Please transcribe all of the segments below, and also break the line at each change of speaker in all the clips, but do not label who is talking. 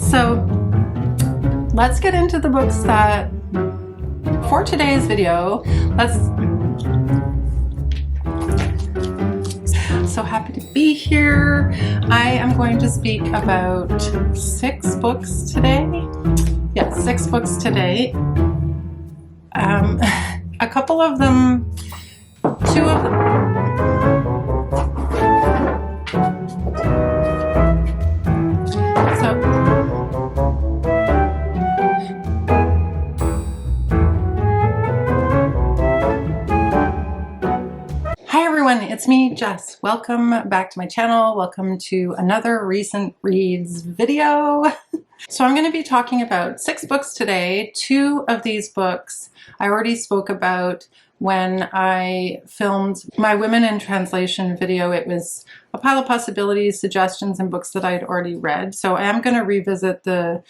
So let's get into the books that, for today's video, so happy to be here. I am going to speak about 6 books today. Yeah, 6 books today. A couple of them, 2 of them. It's me, Jess. Welcome back to my channel. Welcome to another recent reads video. So I'm going to be talking about 6 books today. 2 of these books I already spoke about when I filmed my Women in Translation video. It was a pile of possibilities, suggestions, and books that I'd already read. So I am going to revisit the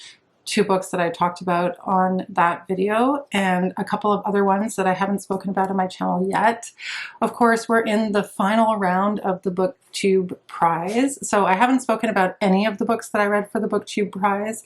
2 books that I talked about on that video and a couple of other ones that I haven't spoken about on my channel yet. Of course, we're in the final round of the BookTube prize, so I haven't spoken about any of the books that I read for the BookTube prize.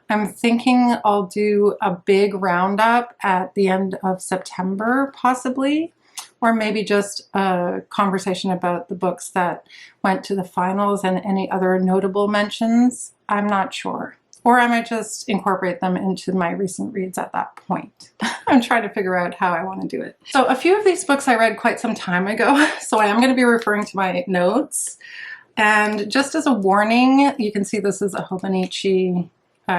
I'm thinking I'll do a big roundup at the end of September, possibly, or maybe just a conversation about the books that went to the finals and any other notable mentions. I'm not sure. Or I might just incorporate them into my recent reads at that point. I'm trying to figure out how I want to do it. So a few of these books I read quite some time ago, so I am going to be referring to my notes. And just as a warning, you can see this is a Hobonichi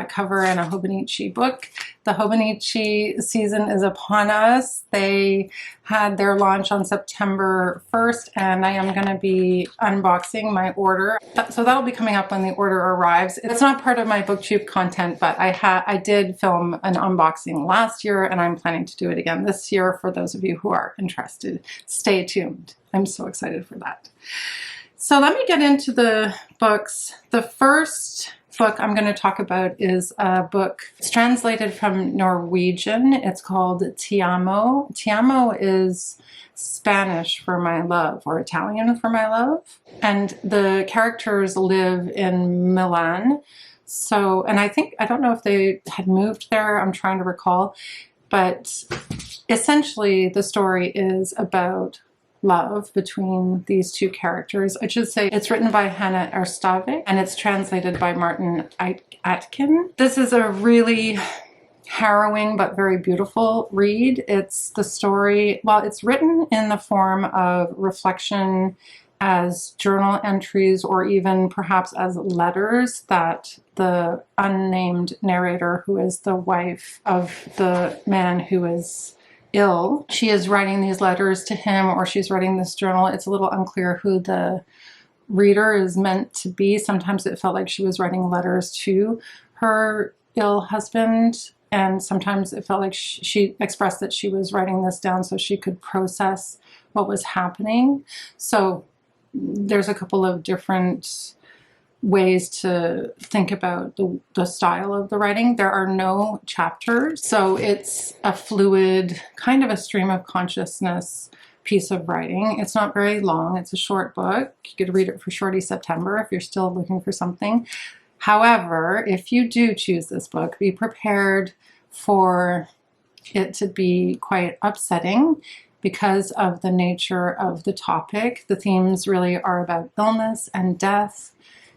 cover and a Hobonichi book. The Hobonichi season is upon us. They had their launch on September 1st, and I am going to be unboxing my order. So that'll be coming up when the order arrives. It's not part of my BookTube content, but I did film an unboxing last year, and I'm planning to do it again this year for those of you who are interested. Stay tuned. I'm so excited for that. So let me get into the books. The first book I'm going to talk about is a book. It's translated from Norwegian. It's called Ti Amo. Ti Amo is Spanish for my love, or Italian for my love. And the characters live in Milan. So, and I don't know if they had moved there. I'm trying to recall. But essentially the story is about love between these 2 characters. I should say it's written by Hanne Ørstavik and it's translated by Martin Aitken. This is a really harrowing but very beautiful read. It's the story, well, it's written in the form of reflection as journal entries or even perhaps as letters that the unnamed narrator, who is the wife of the man who is ill, she is writing these letters to him, or she's writing this journal. It's a little unclear who the reader is meant to be. Sometimes it felt like she was writing letters to her ill husband, and sometimes it felt like she expressed that she was writing this down so she could process what was happening. So there's a couple of different ways to think about the style of the writing. There are no chapters, so it's a fluid, kind of a stream of consciousness piece of writing. It's not very long. It's a short book. You could read it for Shorty September if you're still looking for something. However, if you do choose this book, be prepared for it to be quite upsetting because of the nature of the topic. The themes really are about illness and death,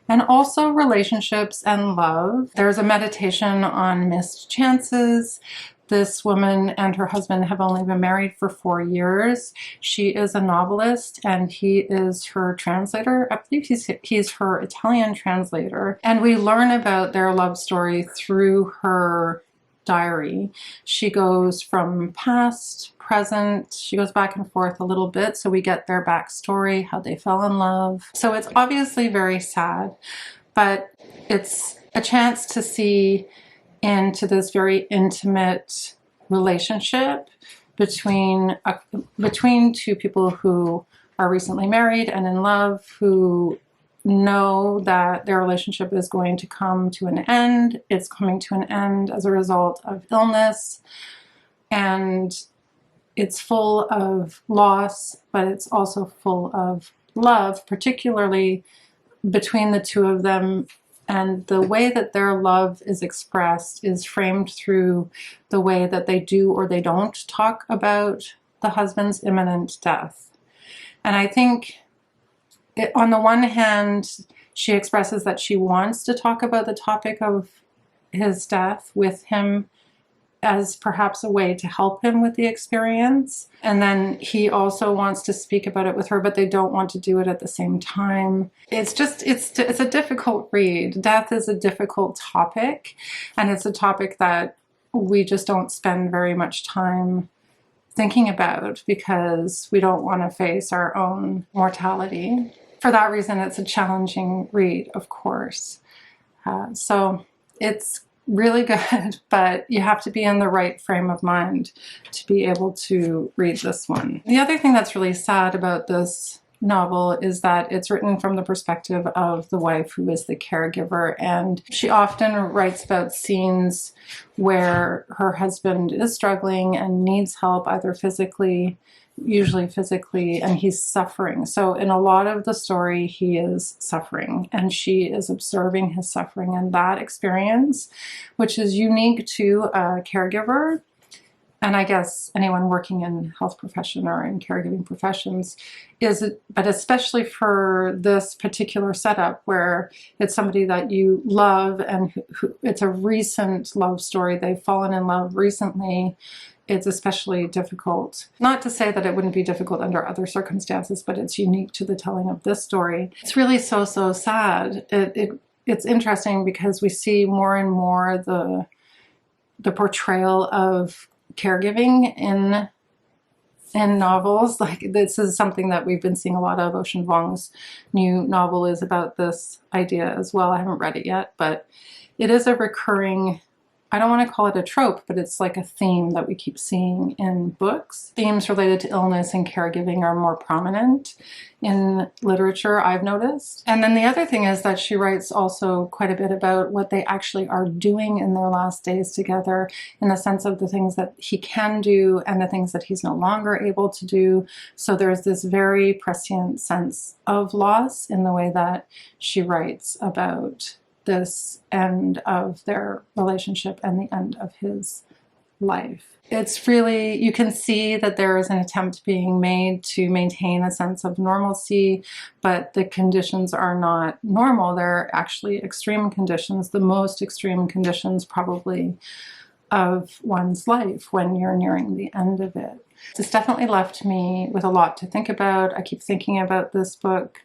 and also relationships and love. There's a meditation on missed chances. This woman and her husband have only been married for 4 years. She is a novelist and he is her translator. I believe he's her Italian translator. And we learn about their love story through her diary. She goes from past, present, she goes back and forth a little bit, so we get their backstory, how they fell in love. So it's obviously very sad, but it's a chance to see into this very intimate relationship between 2 people who are recently married and in love, who know that their relationship is going to come to an end. It's coming to an end as a result of illness, and it's full of loss, but it's also full of love, particularly between the 2 of them And the way that their love is expressed is framed through the way that they do or they don't talk about the husband's imminent death. And I think on the one hand, she expresses that she wants to talk about the topic of his death with him as perhaps a way to help him with the experience. And then he also wants to speak about it with her, but they don't want to do it at the same time. It's a difficult read. Death is a difficult topic, and it's a topic that we just don't spend very much time thinking about because we don't want to face our own mortality. For that reason, it's a challenging read, of course. So it's really good, but you have to be in the right frame of mind to be able to read this one. The other thing that's really sad about this novel is that it's written from the perspective of the wife who is the caregiver, and she often writes about scenes where her husband is struggling and needs help, either physically, usually physically, and he's suffering. So in a lot of the story, he is suffering, and she is observing his suffering, and that experience, which is unique to a caregiver, and I guess anyone working in health profession or in caregiving professions, but especially for this particular setup where it's somebody that you love and who it's a recent love story, they've fallen in love recently. It's especially difficult. Not to say that it wouldn't be difficult under other circumstances, but it's unique to the telling of this story. It's really so sad. It's interesting because we see more and more the portrayal of caregiving in novels. Like, this is something that we've been seeing a lot of. Ocean Vuong's new novel is about this idea as well. I haven't read it yet, but it is a recurring, I don't want to call it a trope, but it's like a theme that we keep seeing in books. Themes related to illness and caregiving are more prominent in literature, I've noticed. And then the other thing is that she writes also quite a bit about what they actually are doing in their last days together, in the sense of the things that he can do and the things that he's no longer able to do. So there's this very prescient sense of loss in the way that she writes about this end of their relationship and the end of his life. It's really, you can see that there is an attempt being made to maintain a sense of normalcy, but the conditions are not normal. They're actually extreme conditions, the most extreme conditions probably of one's life when you're nearing the end of it. It's definitely left me with a lot to think about. I keep thinking about this book.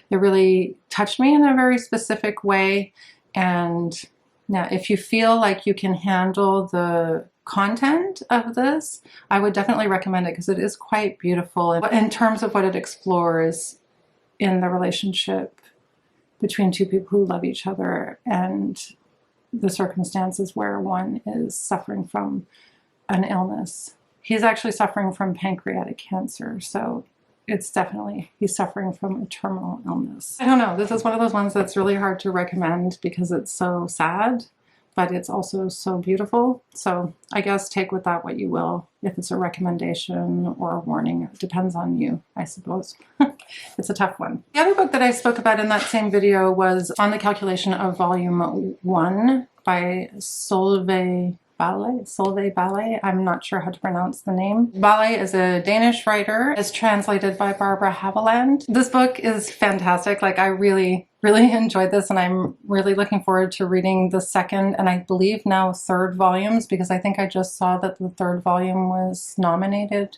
It really touched me in a very specific way. And now, if you feel like you can handle the content of this, I would definitely recommend it because it is quite beautiful in terms of what it explores in the relationship between two people who love each other and the circumstances where one is suffering from an illness. He's actually suffering from pancreatic cancer, so it's definitely, he's suffering from a terminal illness. I don't know, this is one of those ones that's really hard to recommend because it's so sad, but it's also so beautiful. So I guess take with that what you will, if it's a recommendation or a warning. It depends on you, I suppose. It's a tough one. The other book that I spoke about in that same video was On the Calculation of Volume 1 by Solvej. Balle. I'm not sure how to pronounce the name. Balle is a Danish writer. It's translated by Barbara Haveland. This book is fantastic. Like, I really enjoyed this, and I'm really looking forward to reading the second and I believe now third volumes, because I think I just saw that the third volume was nominated.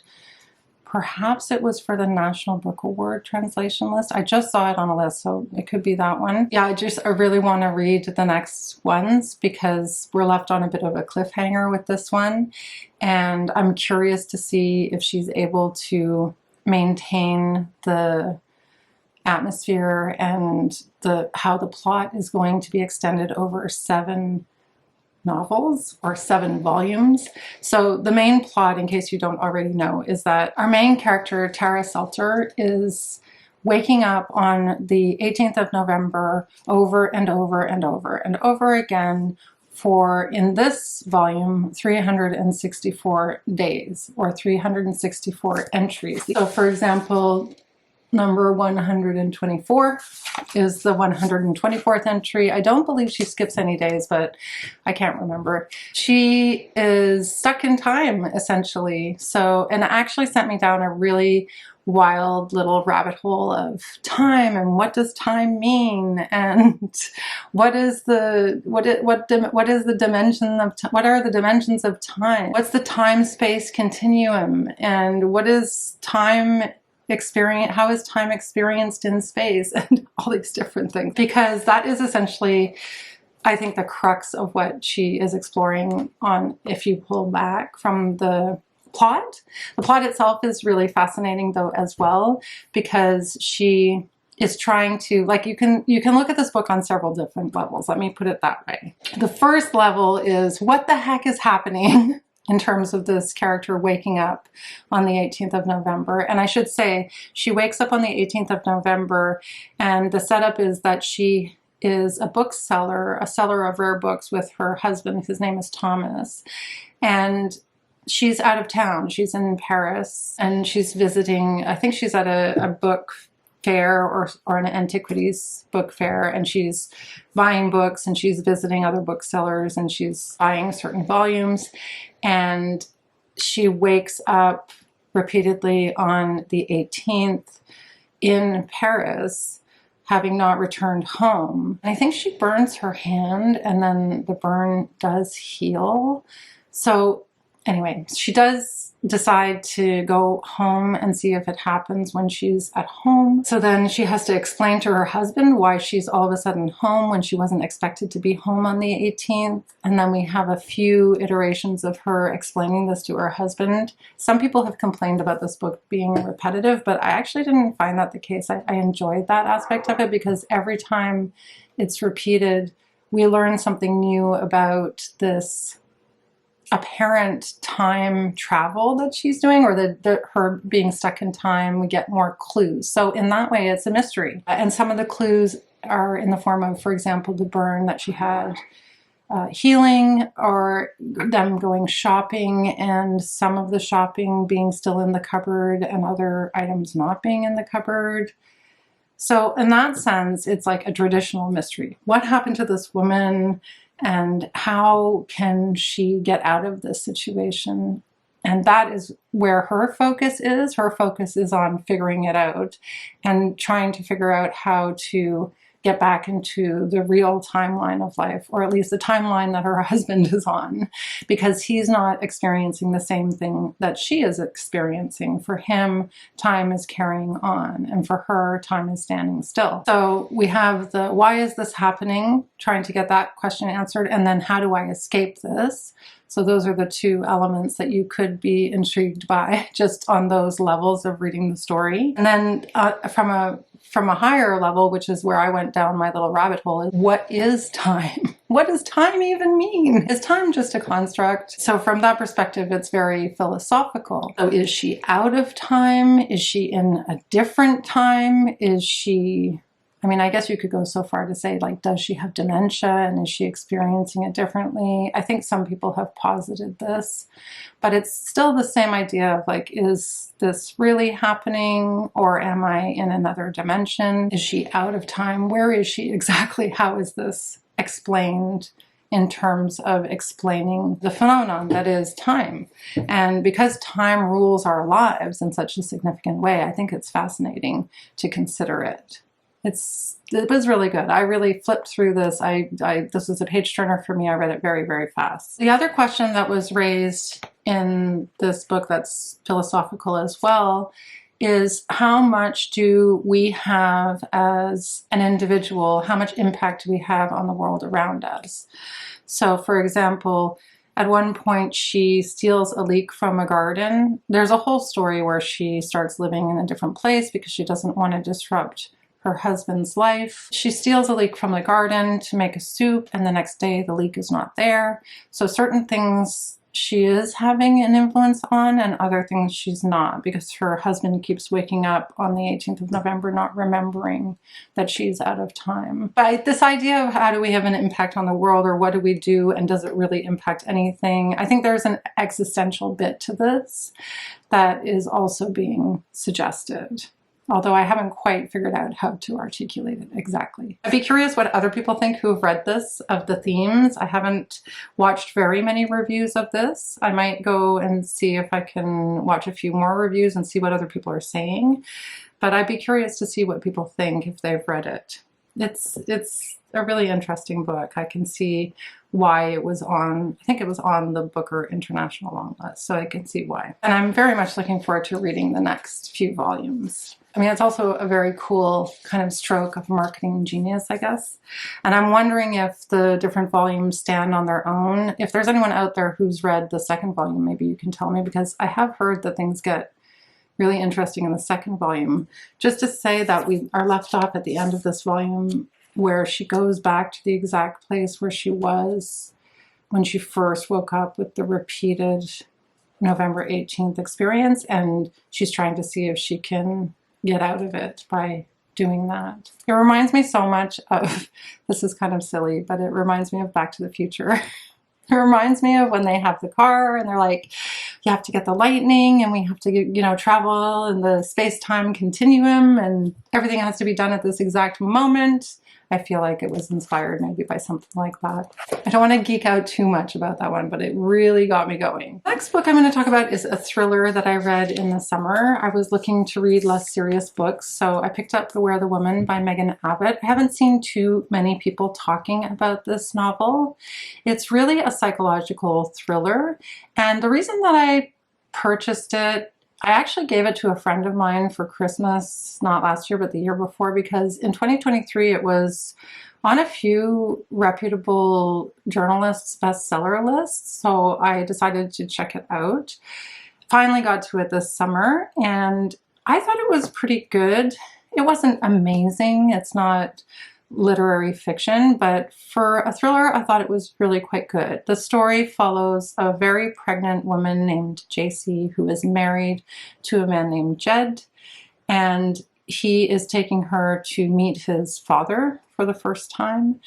Perhaps it was for the National Book Award translation list. I just saw it on a list, so it could be that one. Yeah, I really want to read the next ones because we're left on a bit of a cliffhanger with this one. And I'm curious to see if she's able to maintain the atmosphere and how the plot is going to be extended over 7 novels or 7 volumes. So the main plot, in case you don't already know, is that our main character, Tara Selter, is waking up on the 18th of November over and over and over and over again for, in this volume, 364 days or 364 entries. So for example, number 124 is the 124th entry. I don't believe she skips any days, but I can't remember. She is stuck in time, essentially. So, and it actually sent me down a really wild little rabbit hole of time and what does time mean, and what is the dimension of what are the dimensions of time? What's the time-space continuum, and what is time experience? How is time experienced in space, and all these different things? Because that is essentially, I think, the crux of what she is exploring on, if you pull back from the plot. The plot itself is really fascinating though as well, because she is trying to, like, you can look at this book on several different levels. Let me put it that way. The first level is, what the heck is happening in terms of this character waking up on the 18th of November. And I should say, she wakes up on the 18th of November, and the setup is that she is a bookseller, a seller of rare books with her husband. His name is Thomas. And she's out of town. She's in Paris, and she's visiting, I think she's at a book fair or an antiquities book fair, and she's buying books, and she's visiting other booksellers, and she's buying certain volumes. And she wakes up repeatedly on the 18th in Paris, having not returned home. And I think she burns her hand, and then the burn does heal. So anyway, she does decide to go home and see if it happens when she's at home. So then she has to explain to her husband why she's all of a sudden home when she wasn't expected to be home on the 18th. And then we have a few iterations of her explaining this to her husband. Some people have complained about this book being repetitive, but I actually didn't find that the case. I enjoyed that aspect of it, because every time it's repeated, we learn something new about this apparent time travel that she's doing, or her being stuck in time. We get more clues. So in that way, it's a mystery. And some of the clues are in the form of, for example, the burn that she had healing, or them going shopping, and some of the shopping being still in the cupboard and other items not being in the cupboard. So in that sense, it's like a traditional mystery. What happened to this woman? And how can she get out of this situation? And that is where her focus is. Her focus is on figuring it out and trying to figure out how to get back into the real timeline of life, or at least the timeline that her husband is on, because he's not experiencing the same thing that she is experiencing. For him, time is carrying on, and for her, time is standing still. So we have the why is this happening, trying to get that question answered, and then how do I escape this? So those are the two elements that you could be intrigued by just on those levels of reading the story. And then from a higher level, which is where I went down my little rabbit hole, is what is time? What does time even mean? Is time just a construct? So from that perspective, it's very philosophical. So is she out of time? Is she in a different time? Is she, I mean, I guess you could go so far to say, like, does she have dementia, and is she experiencing it differently? I think some people have posited this, but it's still the same idea of, like, is this really happening, or am I in another dimension? Is she out of time? Where is she exactly? How is this explained in terms of explaining the phenomenon that is time? And because time rules our lives in such a significant way, I think it's fascinating to consider it. It was really good. I really flipped through this. This was a page turner for me. I read it very, very fast. The other question that was raised in this book that's philosophical as well is, how much do we have as an individual? How much impact do we have on the world around us? So, for example, at one point she steals a leek from a garden. There's a whole story where she starts living in a different place because she doesn't want to disrupt her husband's life. She steals a leek from the garden to make a soup, and the next day the leek is not there. So certain things she is having an influence on, and other things she's not, because her husband keeps waking up on the 18th of November not remembering that she's out of time. But this idea of how do we have an impact on the world, or what do we do, and does it really impact anything? I think there's an existential bit to this that is also being suggested. although I haven't quite figured out how to articulate it exactly. I'd be curious what other people think who've read this, of the themes. I haven't watched very many reviews of this. I might go and see if I can watch a few more reviews and see what other people are saying. But I'd be curious to see what people think if they've read it. It's a really interesting book. I can see why it was on, I think it was on the Booker International long list, so I can see why. And I'm very much looking forward to reading the next few volumes. I mean, it's also a very cool kind of stroke of marketing genius, I guess. And I'm wondering if the different volumes stand on their own. If there's anyone out there who's read the second volume, maybe you can tell me, because I have heard that things get really interesting in the second volume. Just to say that we are left off at the end of this volume where she goes back to the exact place where she was when she first woke up with the repeated November 18th experience, and she's trying to see if she can get out of it by doing that. It reminds me so much of, this is kind of silly, but it reminds me of Back to the Future. It reminds me of when they have the car and they're like, you have to get the lightning and we have to, you know, travel in the space-time continuum and everything has to be done at this exact moment. I feel like it was inspired maybe by something like that. I don't want to geek out too much about that one, but it really got me going. The next book I'm going to talk about is a thriller that I read in the summer. I was looking to read less serious books, so I picked up Beware the Woman by Megan Abott. I haven't seen too many people talking about this novel. It's really a psychological thriller, and the reason that I purchased it, I actually gave it to a friend of mine for Christmas, not last year, but the year before, because in 2023 it was on a few reputable journalists' bestseller lists, so I decided to check it out. Finally got to it this summer, and I thought it was pretty good. It wasn't amazing. It's not literary fiction, but for a thriller, I thought it was really quite good. The story follows a very pregnant woman named JC who is married to a man named Jed, and he is taking her to meet his father for the first time.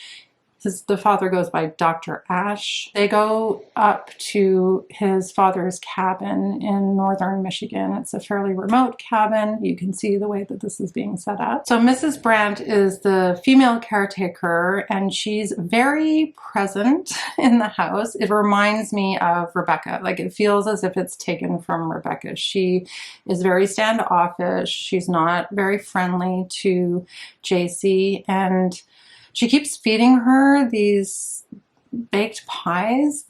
The father goes by Dr. Ash. They go up to his father's cabin in northern Michigan. It's a fairly remote cabin. You can see the way that this is being set up. So Mrs. Brandt is the female caretaker, and she's very present in the house. It reminds me of Rebecca. Like, it feels as if it's taken from Rebecca. She is very standoffish. She's not very friendly to JC, and she keeps feeding her these baked pies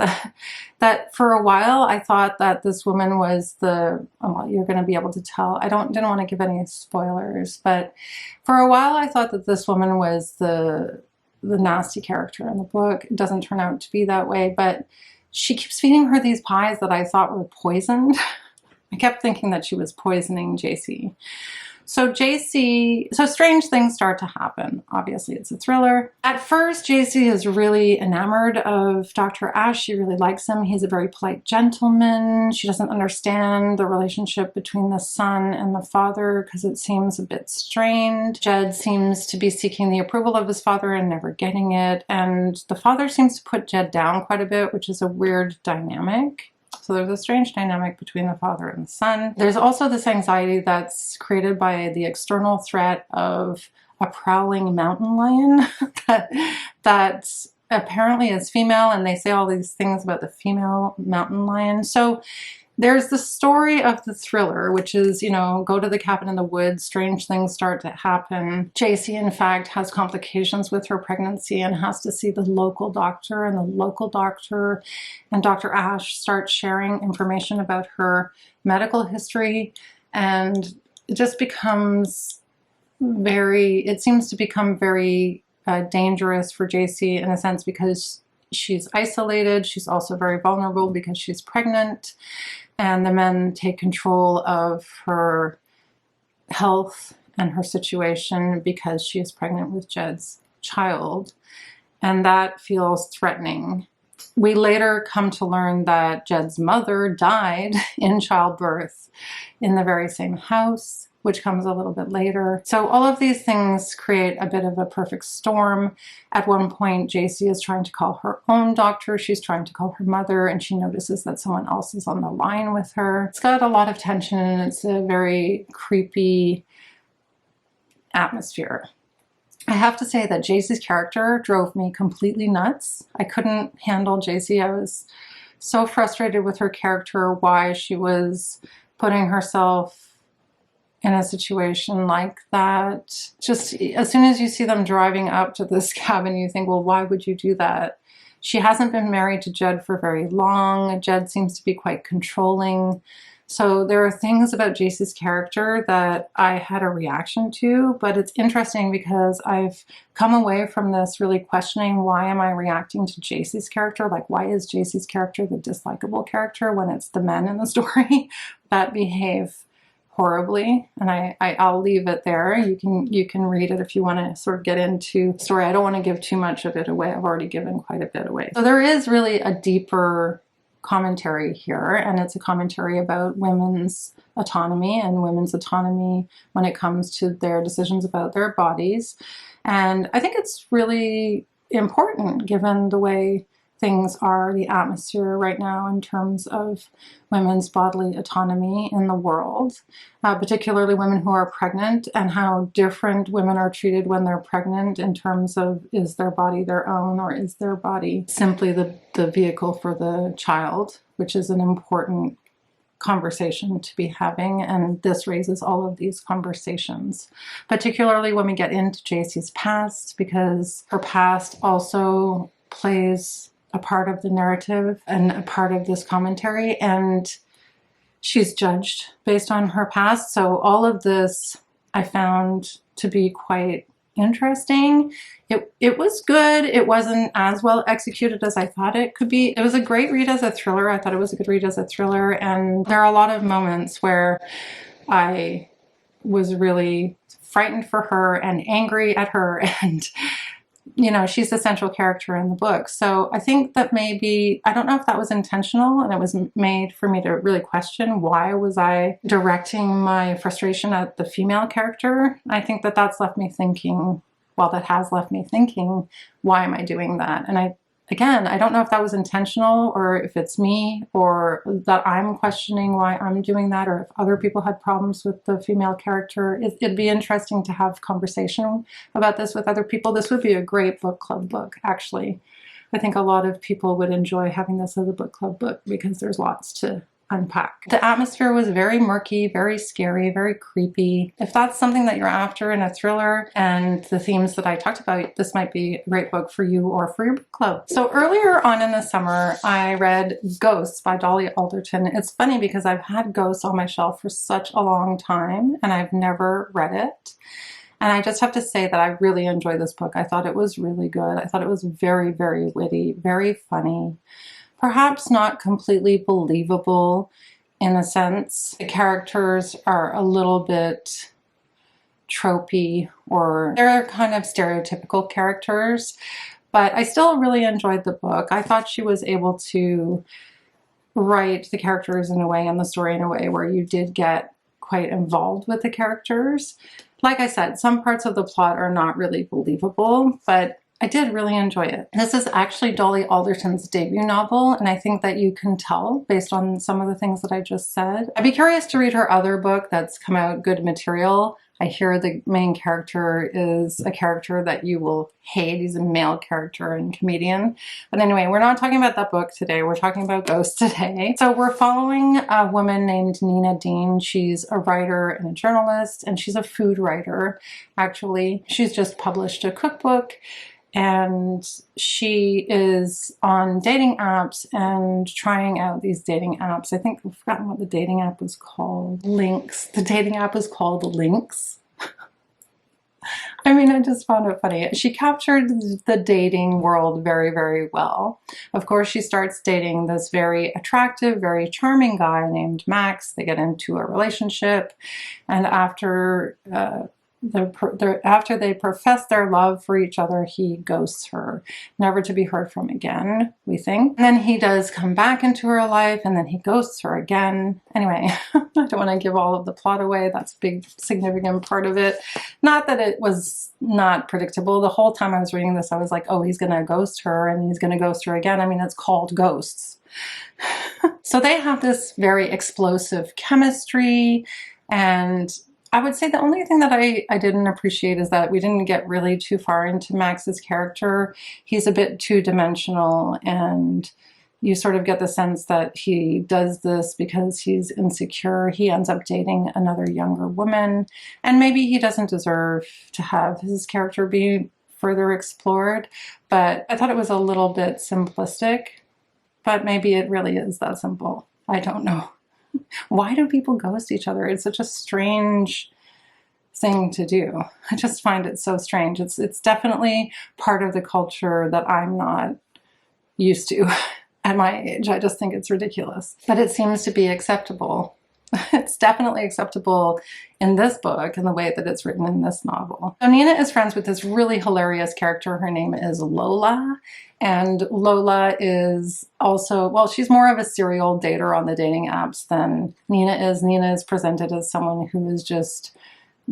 that for a while I thought that this woman was the, well, you're going to be able to tell. I didn't want to give any spoilers, but for a while I thought that this woman was the nasty character in the book. It doesn't turn out to be that way, but she keeps feeding her these pies that I thought were poisoned. I kept thinking that she was poisoning JC. So strange things start to happen. Obviously, it's a thriller. At first, JC is really enamored of Dr. Ash. She really likes him. He's a very polite gentleman. She doesn't understand the relationship between the son and the father because it seems a bit strained. Jed seems to be seeking the approval of his father and never getting it. And the father seems to put Jed down quite a bit, which is a weird dynamic. So there's a strange dynamic between the father and the son. There's also this anxiety that's created by the external threat of a prowling mountain lion that apparently is female, and they say all these things about the female mountain lion. So there's the story of the thriller, which is, you know, go to the cabin in the woods, strange things start to happen. JC, in fact, has complications with her pregnancy and has to see the local doctor, and the local doctor and Dr. Ash start sharing information about her medical history, and it just becomes it seems to become very dangerous for JC in a sense, because she's isolated. She's also very vulnerable because she's pregnant. And the men take control of her health and her situation because she is pregnant with Jed's child. And that feels threatening. We later come to learn that Jed's mother died in childbirth in the very same house, which comes a little bit later. So all of these things create a bit of a perfect storm. At one point, JC is trying to call her own doctor. She's trying to call her mother, and she notices that someone else is on the line with her. It's got a lot of tension, and it's a very creepy atmosphere. I have to say that JC's character drove me completely nuts. I couldn't handle JC. I was so frustrated with her character, why she was putting herself in a situation like that. Just as soon as you see them driving up to this cabin, you think, well, why would you do that? She hasn't been married to Jed for very long. Jed seems to be quite controlling. So there are things about JC's character that I had a reaction to, but it's interesting because I've come away from this really questioning, why am I reacting to JC's character? Like, why is JC's character the dislikable character when it's the men in the story that behave horribly? And I'll leave it there. You can read it if you want to sort of get into the story. I don't want to give too much of it away. I've already given quite a bit away. So there is really a deeper commentary here, and it's a commentary about women's autonomy and women's autonomy when it comes to their decisions about their bodies. And I think it's really important given the way things are, the atmosphere right now in terms of women's bodily autonomy in the world, particularly women who are pregnant, and how different women are treated when they're pregnant in terms of, is their body their own, or is their body simply the vehicle for the child, which is an important conversation to be having. And this raises all of these conversations, particularly when we get into JC's past, because her past also plays a part of the narrative and a part of this commentary, and she's judged based on her past. So all of this I found to be quite interesting. It was good. It wasn't as well executed as I thought it could be. It was a great read as a thriller. I thought it was a good read as a thriller, and there are a lot of moments where I was really frightened for her and angry at her, and you know, she's the central character in the book. So I think that maybe, I don't know if that was intentional and it was made for me to really question, why was I directing my frustration at the female character? I think that that's left me thinking, well, that has left me thinking, why am I doing that? And again, I don't know if that was intentional, or if it's me, or that I'm questioning why I'm doing that, or if other people had problems with the female character. It'd be interesting to have conversation about this with other people. This would be a great book club book, actually. I think a lot of people would enjoy having this as a book club book because there's lots to unpack. The atmosphere was very murky, very scary, very creepy. If that's something that you're after in a thriller and the themes that I talked about, this might be a great book for you or for your book club. So earlier on in the summer, I read Ghosts by Dolly Alderton. It's funny because I've had Ghosts on my shelf for such a long time and I've never read it. And I just have to say that I really enjoyed this book. I thought it was really good. I thought it was very, very witty, very funny. Perhaps not completely believable in a sense. The characters are a little bit tropey, or they're kind of stereotypical characters, but I still really enjoyed the book. I thought she was able to write the characters in a way, and the story in a way, where you did get quite involved with the characters. Like I said, some parts of the plot are not really believable, but I did really enjoy it. This is actually Dolly Alderton's debut novel, and I think that you can tell based on some of the things that I just said. I'd be curious to read her other book that's come out, Good Material. I hear the main character is a character that you will hate. He's a male character and comedian. But anyway, we're not talking about that book today. We're talking about Ghosts today. So we're following a woman named Nina Dean. She's a writer and a journalist, and she's a food writer, actually. She's just published a cookbook, and she is on dating apps and trying out these dating apps. I think I've forgotten what the dating app was called. Lynx. The dating app was called Lynx. I mean, I just found it funny. She captured the dating world very, very well. Of course, she starts dating this very attractive, very charming guy named Max. They get into a relationship, and after after they profess their love for each other, he ghosts her, never to be heard from again, we think. And then he does come back into her life, and then he ghosts her again. Anyway, I don't want to give all of the plot away. That's a big, significant part of it. Not that it was not predictable. The whole time I was reading this, I was like, oh, he's going to ghost her, and he's going to ghost her again. I mean, it's called Ghosts. So they have this very explosive chemistry, and I would say the only thing that I didn't appreciate is that we didn't get really too far into Max's character. He's a bit two-dimensional, and you sort of get the sense that he does this because he's insecure. He ends up dating another younger woman, and maybe he doesn't deserve to have his character be further explored, but I thought it was a little bit simplistic, but maybe it really is that simple. I don't know. Why do people ghost each other? It's such a strange thing to do. I just find it so strange. It's definitely part of the culture that I'm not used to at my age. I just think it's ridiculous. But it seems to be acceptable. It's definitely acceptable in this book and the way that it's written in this novel. So Nina is friends with this really hilarious character. Her name is Lola. And Lola is also, well, she's more of a serial dater on the dating apps than Nina is. Nina is presented as someone who is just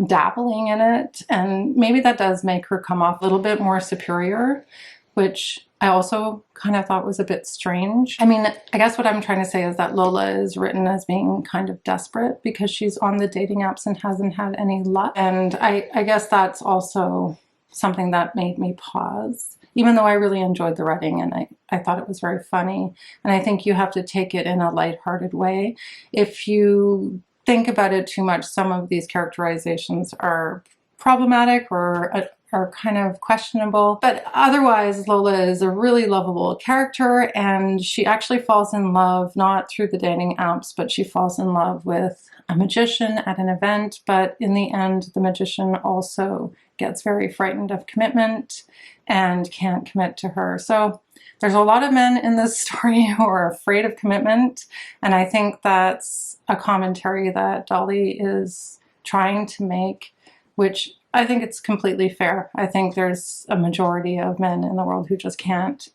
dabbling in it. And maybe that does make her come off a little bit more superior, which I also kind of thought was a bit strange. I mean, I guess what I'm trying to say is that Lola is written as being kind of desperate because she's on the dating apps and hasn't had any luck. And I guess that's also something that made me pause, even though I really enjoyed the writing and I thought it was very funny. And I think you have to take it in a lighthearted way. If you think about it too much, some of these characterizations are problematic or are kind of questionable. But otherwise, Lola is a really lovable character, and she actually falls in love, not through the dating apps, but she falls in love with a magician at an event. But in the end, the magician also gets very frightened of commitment and can't commit to her. So there's a lot of men in this story who are afraid of commitment, and I think that's a commentary that Dolly is trying to make, which I think it's completely fair. I think there's a majority of men in the world who just can't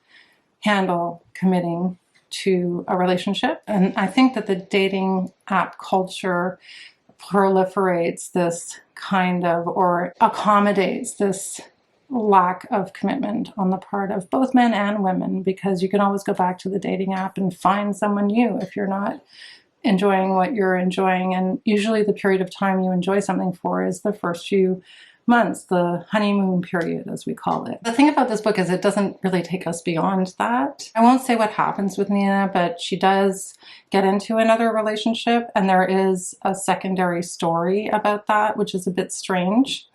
handle committing to a relationship. And I think that the dating app culture proliferates this kind of, or accommodates this lack of commitment on the part of both men and women, because you can always go back to the dating app and find someone new if you're not enjoying what you're enjoying. And usually the period of time you enjoy something for is the first few months, the honeymoon period, as we call it. The thing about this book is it doesn't really take us beyond that. I won't say what happens with Nina, but she does get into another relationship, and there is a secondary story about that, which is a bit strange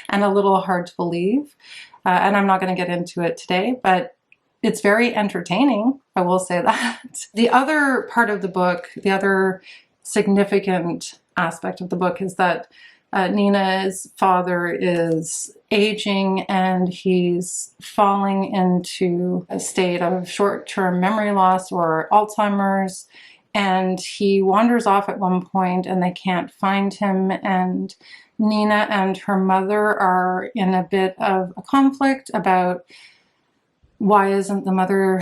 and a little hard to believe. And I'm not going to get into it today, but it's very entertaining, I will say that. The other part of the book, the other significant aspect of the book is that Nina's father is aging and he's falling into a state of short-term memory loss or Alzheimer's, and he wanders off at one point and they can't find him, and Nina and her mother are in a bit of a conflict about why isn't the mother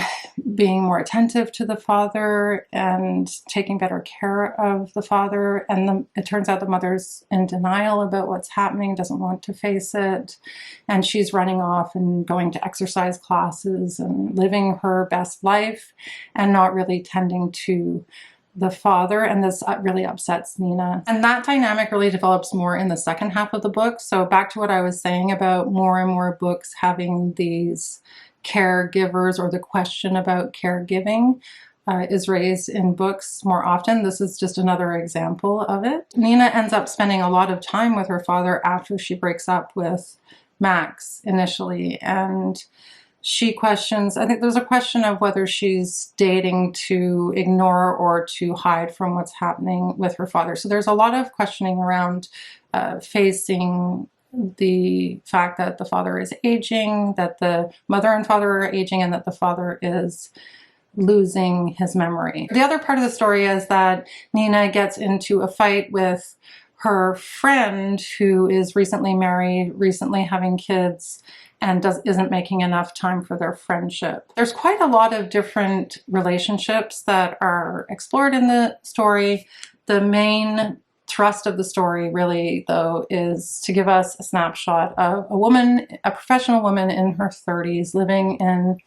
being more attentive to the father and taking better care of the father. And it turns out the mother's in denial about what's happening, doesn't want to face it. And she's running off and going to exercise classes and living her best life and not really tending to the father. And this really upsets Nina. And that dynamic really develops more in the second half of the book. So back to what I was saying about more and more books having these caregivers, or the question about caregiving is raised in books more often. This is just another example of it. Nina ends up spending a lot of time with her father after she breaks up with Max initially, and she questions, I think there's a question of whether she's dating to ignore or to hide from what's happening with her father. So there's a lot of questioning around facing the fact that the father is aging, that the mother and father are aging, and that the father is losing his memory. The other part of the story is that Nina gets into a fight with her friend who is recently married, recently having kids, and isn't making enough time for their friendship. There's quite a lot of different relationships that are explored in the story. The main thrust of the story really, though, is to give us a snapshot of a woman, a professional woman in her 30s living in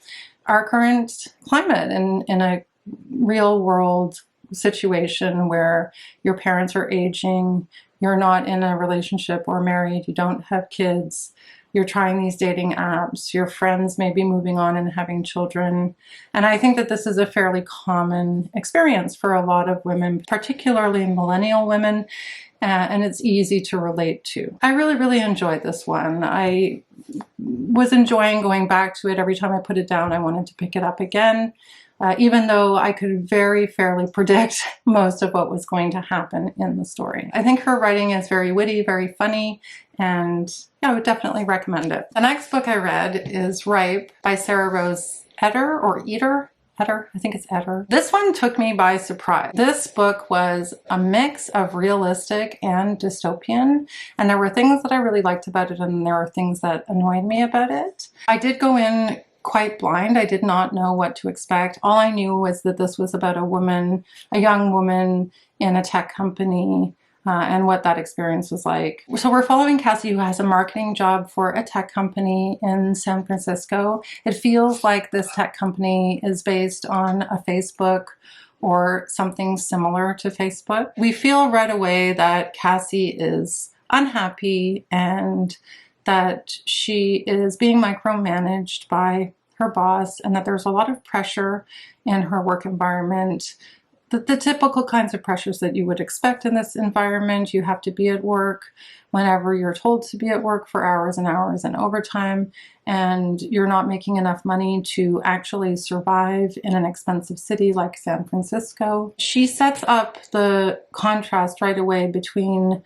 our current climate and in a real world situation where your parents are aging, you're not in a relationship or married, you don't have kids, you're trying these dating apps, your friends may be moving on and having children. And I think that this is a fairly common experience for a lot of women, particularly millennial women, and it's easy to relate to. I really enjoyed this one. I was enjoying going back to it. Every time I put it down, I wanted to pick it up again. Even though I could very fairly predict most of what was going to happen in the story. I think her writing is very witty, very funny, and yeah, I would definitely recommend it. The next book I read is Ripe by Sarah Rose Etter, or Etter. Etter, I think it's Etter. This one took me by surprise. This book was a mix of realistic and dystopian, and there were things that I really liked about it, and there were things that annoyed me about it. I did go in quite blind. I did not know what to expect. All I knew was that this was about a woman, a young woman in a tech company, and what that experience was like. So we're following Cassie, who has a marketing job for a tech company in San Francisco. It feels like this tech company is based on a Facebook or something similar to Facebook. We feel right away that Cassie is unhappy and that she is being micromanaged by her boss, and that there's a lot of pressure in her work environment. The typical kinds of pressures that you would expect in this environment. You have to be at work whenever you're told to be at work for hours and hours and overtime, and you're not making enough money to actually survive in an expensive city like San Francisco. She sets up the contrast right away between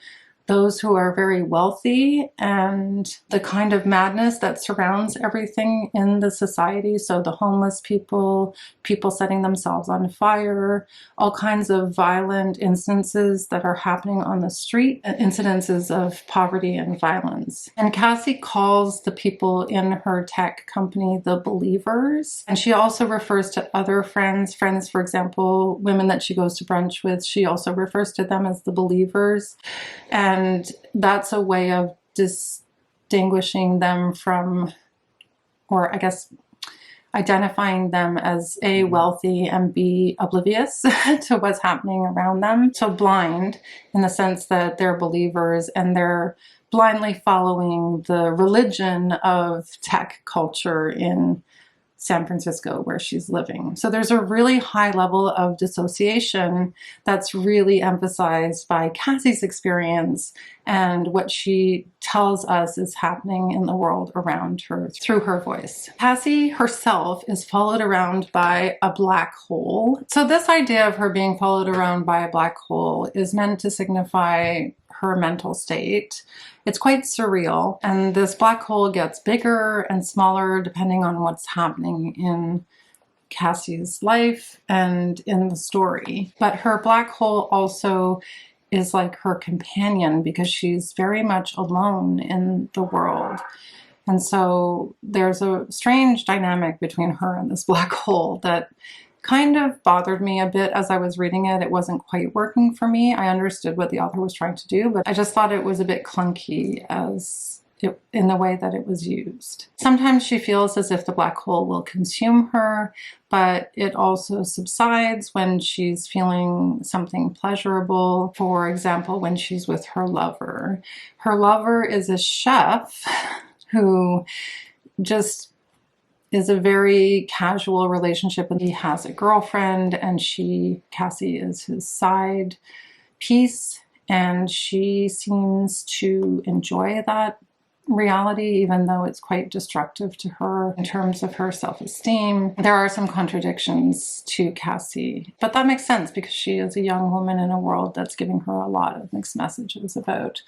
those who are very wealthy and the kind of madness that surrounds everything in the society. So the homeless people, people setting themselves on fire, all kinds of violent instances that are happening on the street, incidences of poverty and violence. And Cassie calls the people in her tech company the believers. And she also refers to other friends, for example, women that she goes to brunch with, she also refers to them as the believers. And that's a way of distinguishing them from, or I guess identifying them as A, wealthy, and B, oblivious to what's happening around them. So blind in the sense that they're believers and they're blindly following the religion of tech culture in San Francisco, where she's living. So there's a really high level of dissociation that's really emphasized by Cassie's experience and what she tells us is happening in the world around her through her voice. Cassie herself is followed around by a black hole. So this idea of her being followed around by a black hole is meant to signify her mental state. It's quite surreal, and this black hole gets bigger and smaller depending on what's happening in Cassie's life and in the story. But her black hole also is like her companion because she's very much alone in the world. And so there's a strange dynamic between her and this black hole that kind of bothered me a bit as I was reading it. It wasn't quite working for me. I understood what the author was trying to do, but I just thought it was a bit clunky in the way that it was used. Sometimes she feels as if the black hole will consume her, but it also subsides when she's feeling something pleasurable. For example, when she's with her lover. Her lover is a chef who just is a very casual relationship, and he has a girlfriend, and Cassie is his side piece, and she seems to enjoy that reality, even though it's quite destructive to her in terms of her self-esteem. There are some contradictions to Cassie, but that makes sense because she is a young woman in a world that's giving her a lot of mixed messages about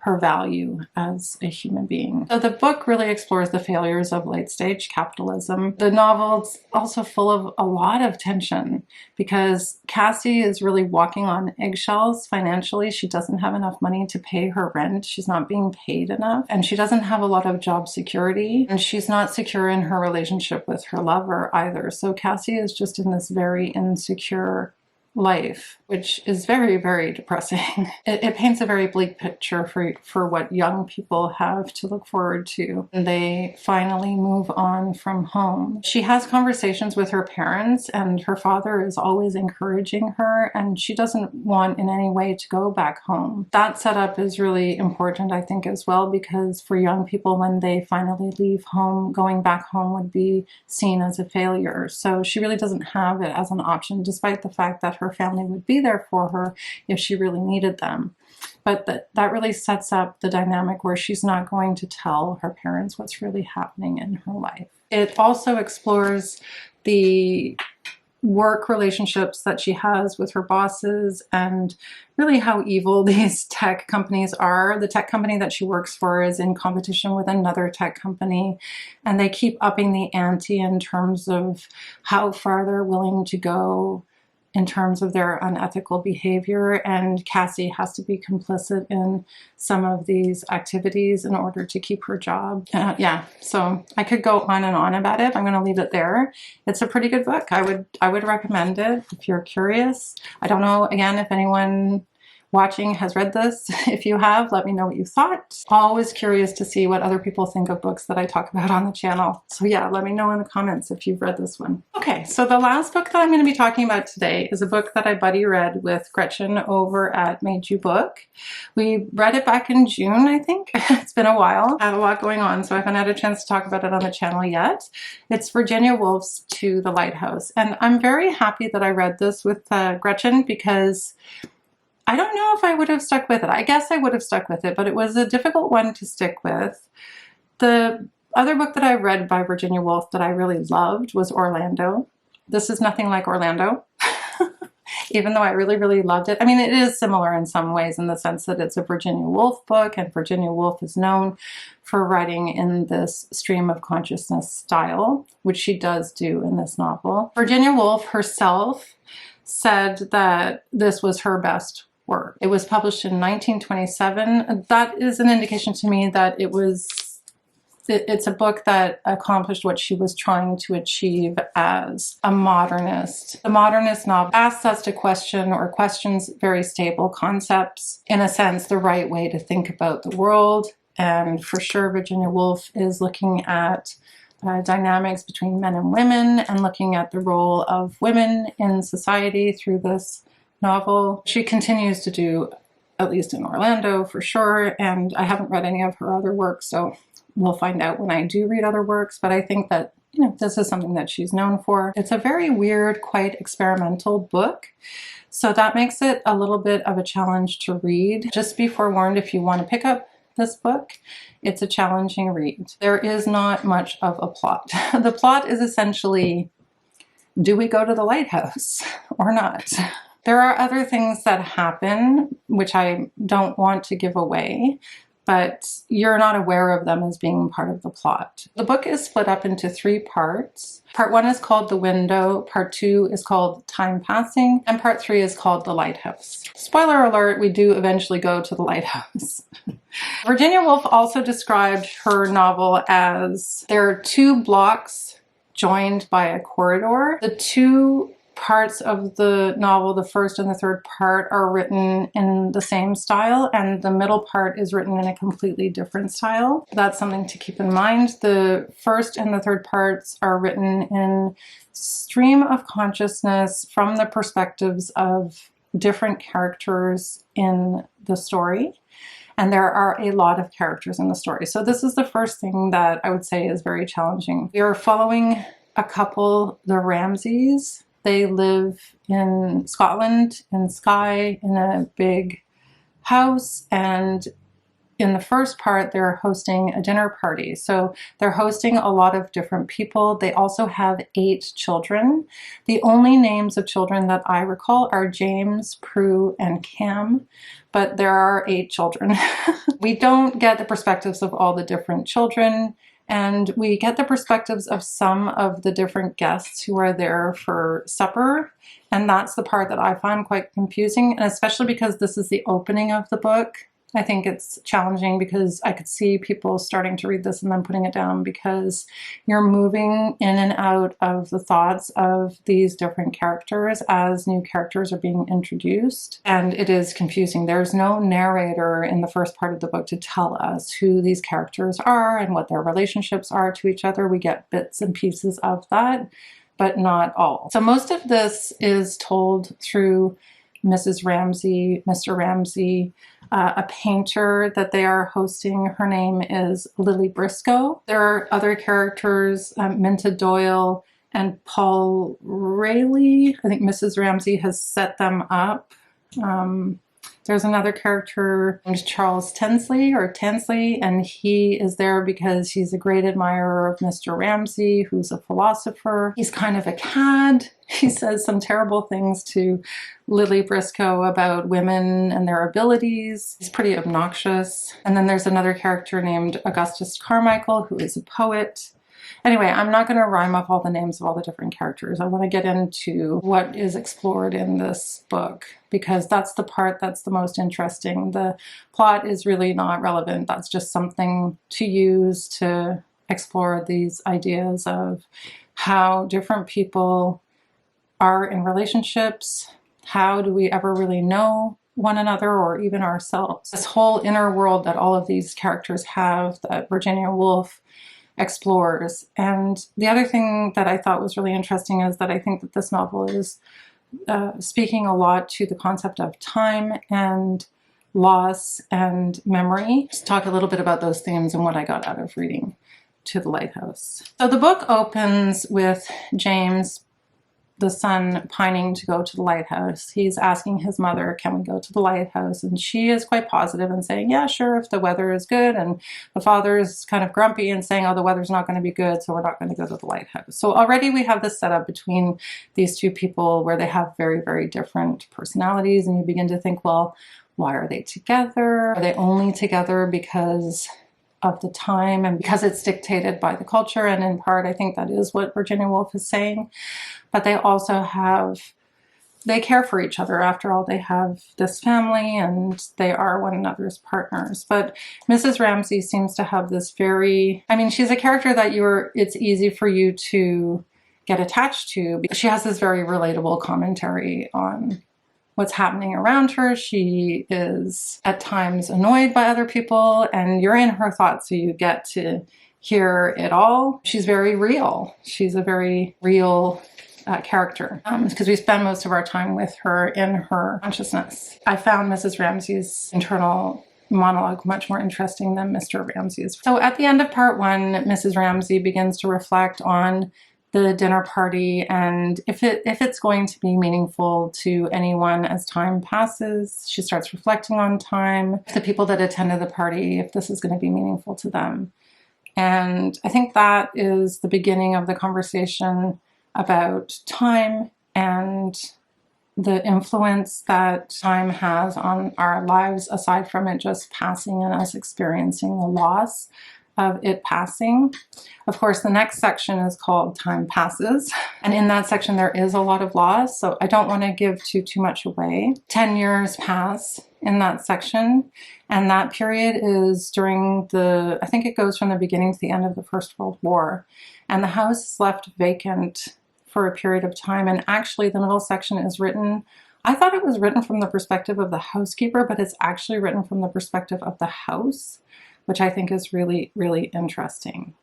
her value as a human being. So the book really explores the failures of late-stage capitalism. The novel's also full of a lot of tension because Cassie is really walking on eggshells financially. She doesn't have enough money to pay her rent. She's not being paid enough, and she doesn't have a lot of job security, and she's not secure in her relationship with her lover either. So Cassie is just in this very insecure life, which is very, very depressing. It paints a very bleak picture for what young people have to look forward to. They finally move on from home. She has conversations with her parents, and her father is always encouraging her, and she doesn't want in any way to go back home. That setup is really important, I think, as well, because for young people, when they finally leave home, going back home would be seen as a failure. So she really doesn't have it as an option, despite the fact that her family would be there for her if she really needed them. But that really sets up the dynamic where she's not going to tell her parents what's really happening in her life. It also explores the work relationships that she has with her bosses and really how evil these tech companies are. The tech company that she works for is in competition with another tech company, and they keep upping the ante in terms of how far they're willing to go in terms of their unethical behavior, and Cassie has to be complicit in some of these activities in order to keep her job. Yeah, so I could go on and on about it. I'm going to leave it there. It's a pretty good book. I would recommend it if you're curious. I don't know, again, if anyone watching has read this. If you have, let me know what you thought. Always curious to see what other people think of books that I talk about on the channel. So yeah, let me know in the comments if you've read this one. Okay, so the last book that I'm going to be talking about today is a book that I buddy read with Gretchen over at Made You Book. We read it back in June, I think. It's been a while. I had a lot going on, so I haven't had a chance to talk about it on the channel yet. It's Virginia Woolf's To the Lighthouse, and I'm very happy that I read this with Gretchen, because I don't know if I would have stuck with it. I guess I would have stuck with it, but it was a difficult one to stick with. The other book that I read by Virginia Woolf that I really loved was Orlando. This is nothing like Orlando, even though I really, really loved it. I mean, it is similar in some ways in the sense that it's a Virginia Woolf book, and Virginia Woolf is known for writing in this stream of consciousness style, which she does do in this novel. Virginia Woolf herself said that this was her best work. It was published in 1927. That is an indication to me that it's a book that accomplished what she was trying to achieve as a modernist. The modernist novel asks us to question, or questions very stable concepts, in a sense, the right way to think about the world. And for sure, Virginia Woolf is looking at dynamics between men and women, and looking at the role of women in society through this novel. She continues to do, at least in Orlando for sure, and I haven't read any of her other works, so we'll find out when I do read other works, but I think that, you know, this is something that she's known for. It's a very weird, quite experimental book, so that makes it a little bit of a challenge to read. Just be forewarned, if you want to pick up this book, it's a challenging read. There is not much of a plot. The plot is essentially, do we go to the lighthouse or not? There are other things that happen, which I don't want to give away, but you're not aware of them as being part of the plot. The book is split up into 3 parts. Part 1 is called The Window, Part 2 is called Time Passing, and Part 3 is called The Lighthouse. Spoiler alert, we do eventually go to the lighthouse. Virginia Woolf also described her novel as there are 2 blocks joined by a corridor. The 2 parts of the novel, the first and the third part, are written in the same style, and the middle part is written in a completely different style. That's something to keep in mind. The first and the third parts are written in stream of consciousness from the perspectives of different characters in the story. And there are a lot of characters in the story. So this is the first thing that I would say is very challenging. We are following a couple, the Ramsays. They live in Scotland, in Skye, in a big house, and in the first part they're hosting a dinner party. So they're hosting a lot of different people. They also have 8 children. The only names of children that I recall are James, Prue, and Cam, but there are 8 children. We don't get the perspectives of all the different children, and we get the perspectives of some of the different guests who are there for supper. And that's the part that I find quite confusing, and especially because this is the opening of the book. I think it's challenging because I could see people starting to read this and then putting it down, because you're moving in and out of the thoughts of these different characters as new characters are being introduced. And it is confusing. There's no narrator in the first part of the book to tell us who these characters are and what their relationships are to each other. We get bits and pieces of that, but not all. So most of this is told through Mrs. Ramsey, Mr. Ramsey, a painter that they are hosting. Her name is Lily Briscoe. There are other characters, Minta Doyle and Paul Rayleigh. I think Mrs. Ramsey has set them up. There's another character named Charles Tensley, and he is there because he's a great admirer of Mr. Ramsey, who's a philosopher. He's kind of a cad. He says some terrible things to Lily Briscoe about women and their abilities. He's pretty obnoxious. And then there's another character named Augustus Carmichael, who is a poet. Anyway, I'm not going to rhyme off all the names of all the different characters. I want to get into what is explored in this book, because that's the part that's the most interesting. The plot is really not relevant. That's just something to use to explore these ideas of how different people are in relationships. How do we ever really know one another or even ourselves? This whole inner world that all of these characters have, that Virginia Woolf explores. And the other thing that I thought was really interesting is that I think that this novel is speaking a lot to the concept of time and loss and memory. Just talk a little bit about those themes and what I got out of reading To the Lighthouse. So the book opens with James, the son, pining to go to the lighthouse. He's asking his mother, can we go to the lighthouse? And she is quite positive and saying, yeah, sure, if the weather is good. And the father is kind of grumpy and saying, oh, the weather's not going to be good, so we're not going to go to the lighthouse. So already we have this setup between these two people where they have very, very different personalities. And you begin to think, well, why are they together? Are they only together because of the time and because it's dictated by the culture? And in part, I think that is what Virginia Woolf is saying. But they also they care for each other. After all, they have this family and they are one another's partners. But Mrs. Ramsey seems to have this she's a character that it's easy for you to get attached to. She has this very relatable commentary on what's happening around her. She is at times annoyed by other people, and you're in her thoughts, so you get to hear it all. She's very real. She's a very real character, because we spend most of our time with her in her consciousness. I found Mrs. Ramsey's internal monologue much more interesting than Mr. Ramsey's. So at the end of part one, Mrs. Ramsey begins to reflect on the dinner party and if it's going to be meaningful to anyone as time passes. She starts reflecting on time, the people that attended the party, if this is going to be meaningful to them. And I think that is the beginning of the conversation about time and the influence that time has on our lives, aside from it just passing and us experiencing the loss of it passing. Of course, the next section is called Time Passes. And in that section, there is a lot of loss. So I don't want to give too much away. 10 years pass in that section. And that period is during I think it goes from the beginning to the end of the First World War. And the house is left vacant for a period of time. And actually the middle section is written, I thought it was written from the perspective of the housekeeper, but it's actually written from the perspective of the house, which I think is really, really interesting.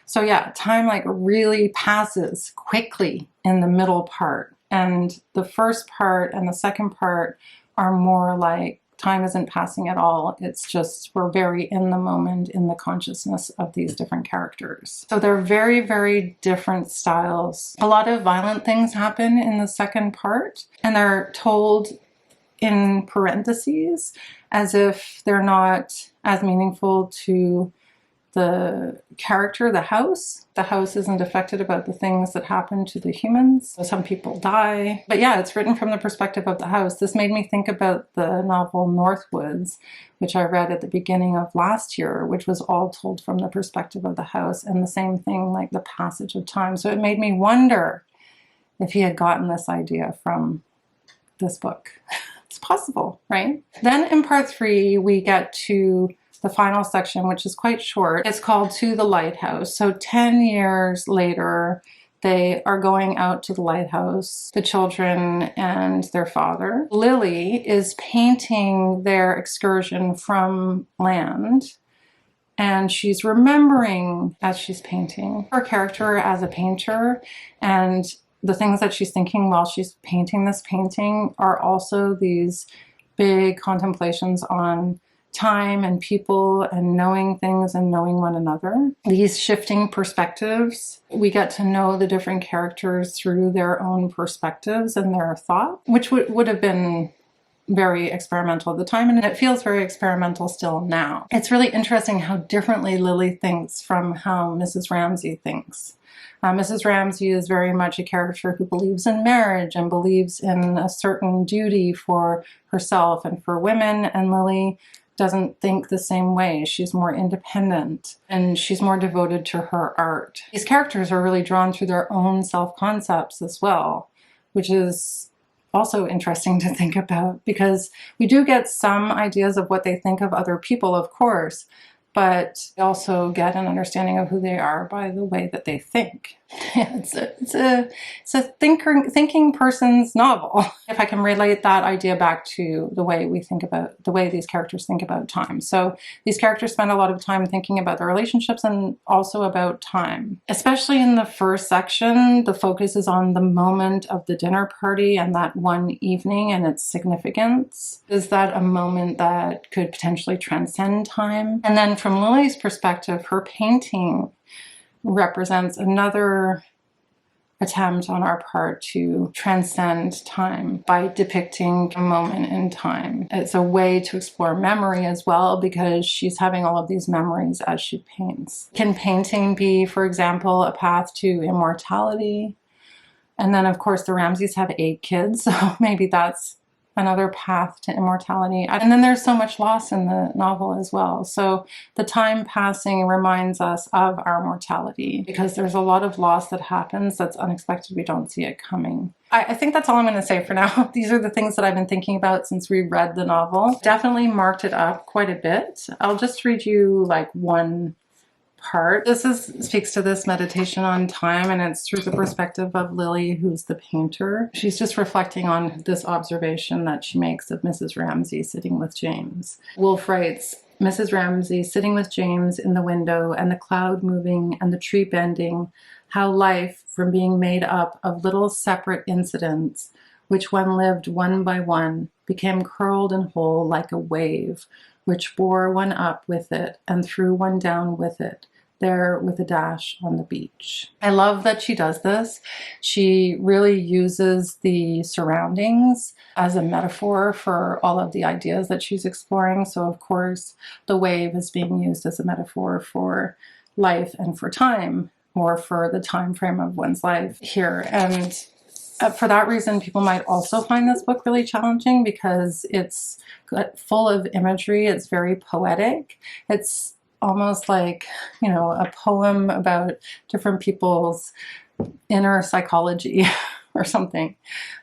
So yeah, time really passes quickly in the middle part. And the first part and the second part are more like time isn't passing at all. It's just, we're very in the moment, in the consciousness of these different characters. So they're very, very different styles. A lot of violent things happen in the second part, and they're told in parentheses as if they're not as meaningful to the character, the house. The house isn't affected about the things that happen to the humans. Some people die. But yeah, it's written from the perspective of the house. This made me think about the novel Northwoods, which I read at the beginning of last year, which was all told from the perspective of the house, and the same thing, like the passage of time. So it made me wonder if he had gotten this idea from this book. it's possible, right? Then in part 3, we get to the final section, which is quite short. It's called To the Lighthouse. So 10 years later, they are going out to the lighthouse, the children and their father. Lily is painting their excursion from land, and she's remembering as she's painting her character as a painter, and the things that she's thinking while she's painting this painting are also these big contemplations on time and people and knowing things and knowing one another. These shifting perspectives, we get to know the different characters through their own perspectives and their thought, which would have been very experimental at the time, and it feels very experimental still now. It's really interesting how differently Lily thinks from how Mrs. Ramsay thinks. Mrs. Ramsay is very much a character who believes in marriage and believes in a certain duty for herself and for women, and Lily doesn't think the same way. She's more independent and she's more devoted to her art. These characters are really drawn through their own self-concepts as well, which is also interesting to think about, because we do get some ideas of what they think of other people, of course, but we also get an understanding of who they are by the way that they think. Yeah, it's a thinking person's novel. If I can relate that idea back to the way we think about, the way these characters think about time. So these characters spend a lot of time thinking about their relationships and also about time. Especially in the first section, the focus is on the moment of the dinner party and that one evening and its significance. Is that a moment that could potentially transcend time? And then from Lily's perspective, her painting represents another attempt on our part to transcend time by depicting a moment in time. It's a way to explore memory as well, because she's having all of these memories as she paints. Can painting be, for example, a path to immortality? And then, of course, the Ramsays have 8 kids, so maybe that's another path to immortality. And then there's so much loss in the novel as well. So the time passing reminds us of our mortality, because there's a lot of loss that happens that's unexpected. We don't see it coming. I think that's all I'm going to say for now. These are the things that I've been thinking about since we read the novel. Definitely marked it up quite a bit. I'll just read you like one part. This speaks to this meditation on time, and it's through the perspective of Lily, who's the painter. She's just reflecting on this observation that she makes of Mrs. Ramsay sitting with James. Woolf writes, Mrs. Ramsay sitting with James in the window, and the cloud moving and the tree bending, how life, from being made up of little separate incidents, which one lived one by one, became curled and whole like a wave, which bore one up with it and threw one down with it, there with a dash on the beach. I love that she does this. She really uses the surroundings as a metaphor for all of the ideas that she's exploring. So of course, the wave is being used as a metaphor for life and for time, or for the time frame of one's life here. And for that reason, people might also find this book really challenging, because it's full of imagery. It's very poetic. It's almost like, you know, a poem about different people's inner psychology or something.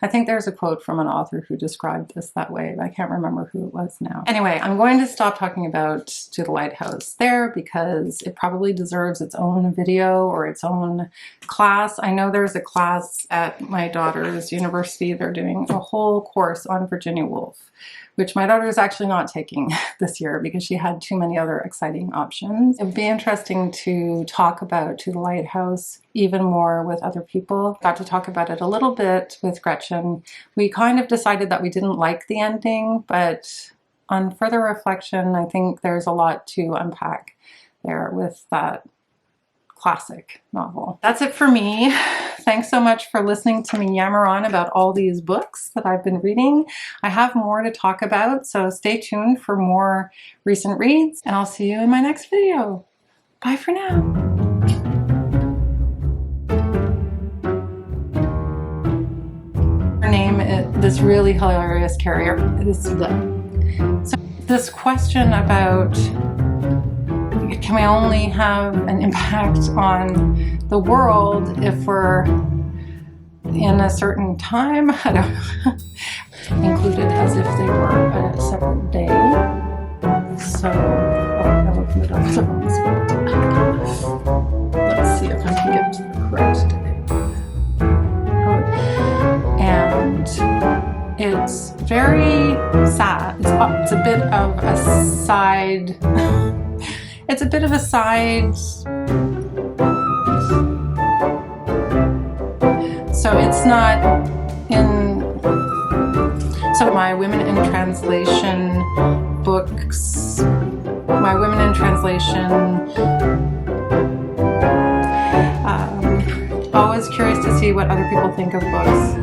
I think there's a quote from an author who described this that way, but I can't remember who it was now. Anyway, I'm going to stop talking about To the Lighthouse there, because it probably deserves its own video or its own class. I know there's a class at my daughter's university. They're doing a whole course on Virginia Woolf, which my daughter is actually not taking this year because she had too many other exciting options. It would be interesting to talk about To the Lighthouse even more with other people. Got to talk about it a little bit with Gretchen. We kind of decided that we didn't like the ending, but on further reflection, I think there's a lot to unpack there with that classic novel. That's it for me. Thanks so much for listening to me yammer on about all these books that I've been reading. I have more to talk about, so stay tuned for more recent reads, and I'll see you in my next video. Bye for now. Her name is this really hilarious carrier. So this question about, can we only have an impact on the world if we're in a certain time? I don't know. included as if they were a separate day. So, I opened it up the wrong spot. Let's see if I can get to the correct day. And it's very sad. It's a bit of a side. It's a bit of a side. So it's not in. So my Women in Translation books. My Women in Translation. Always curious to see what other people think of books.